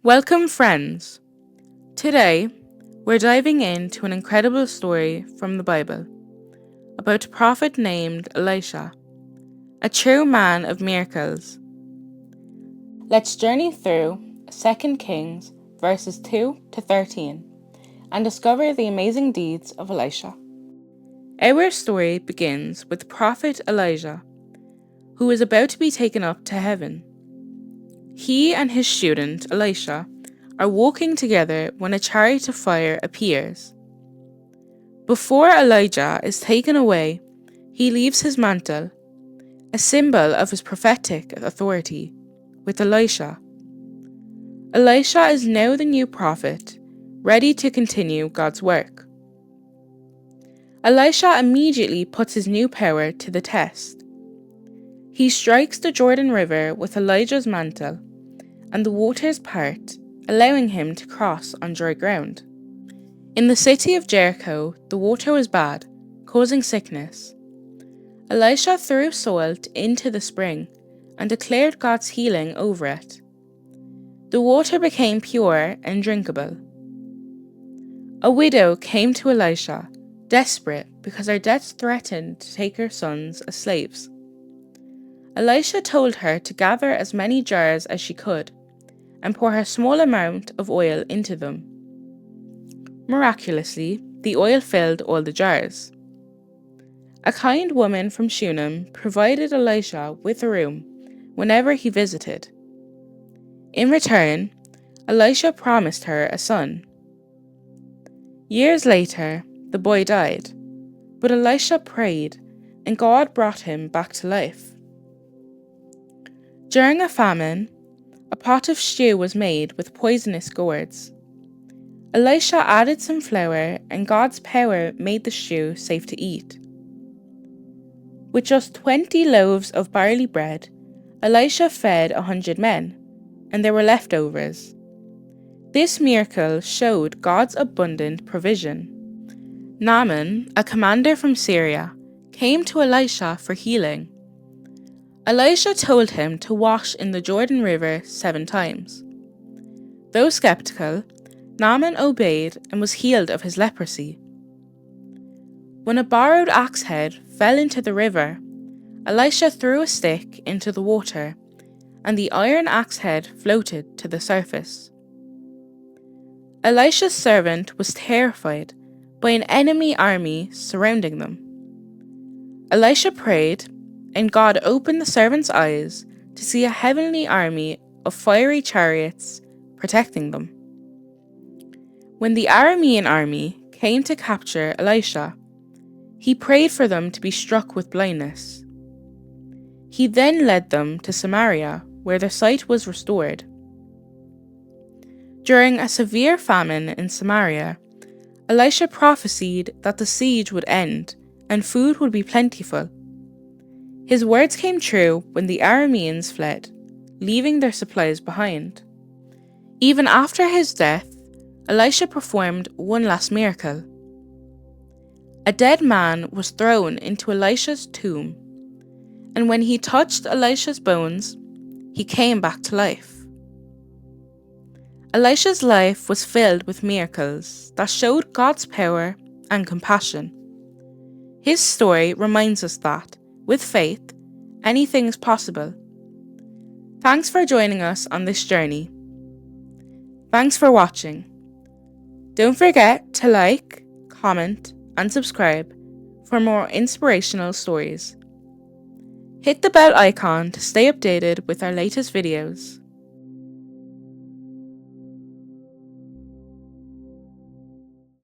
Welcome, friends. Today, we're diving into an incredible story from the Bible about a prophet named Elisha, a true man of miracles. Let's journey through 2 Kings verses 2 to 13 and discover the amazing deeds of Elisha. Our story begins with prophet Elijah, who is about to be taken up to heaven. He and his student Elisha are walking together when a chariot of fire appears. Before Elijah is taken away, he leaves his mantle, a symbol of his prophetic authority, with Elisha. Elisha is now the new prophet, ready to continue God's work. Elisha immediately puts his new power to the test. He strikes the Jordan River with Elijah's mantle, and the waters part, allowing him to cross on dry ground. In the city of Jericho, the water was bad, causing sickness. Elisha threw salt into the spring and declared God's healing over it. The water became pure and drinkable. A widow came to Elisha, desperate because her debts threatened to take her sons as slaves. Elisha told her to gather as many jars as she could and pour a small amount of oil into them. Miraculously, the oil filled all the jars. A kind woman from Shunammite provided Elisha with a room whenever he visited. In return, Elisha promised her a son. Years later, the boy died, but Elisha prayed, and God brought him back to life. During a famine, a pot of stew was made with poisonous gourds. Elisha added some flour, and God's power made the stew safe to eat. With just 20 loaves of barley bread, Elisha fed 100 men, and there were leftovers. This miracle showed God's abundant provision. Naaman, a commander from Syria, came to Elisha for healing. Elisha told him to wash in the Jordan River 7 times. Though skeptical, Naaman obeyed and was healed of his leprosy. When a borrowed axe head fell into the river, Elisha threw a stick into the water, and the iron axe head floated to the surface. Elisha's servant was terrified by an enemy army surrounding them. Elisha prayed, and God opened the servant's eyes to see a heavenly army of fiery chariots protecting them. When the Aramean army came to capture Elisha, he prayed for them to be struck with blindness. He then led them to Samaria, where their sight was restored. During a severe famine in Samaria, Elisha prophesied that the siege would end and food would be plentiful. His words came true when the Arameans fled, leaving their supplies behind. Even after his death, Elisha performed one last miracle. A dead man was thrown into Elisha's tomb, and when he touched Elisha's bones, he came back to life. Elisha's life was filled with miracles that showed God's power and compassion. His story reminds us that, with faith, anything is possible. Thanks for joining us on this journey. Thanks for watching. Don't forget to like, comment, and subscribe for more inspirational stories. Hit the bell icon to stay updated with our latest videos.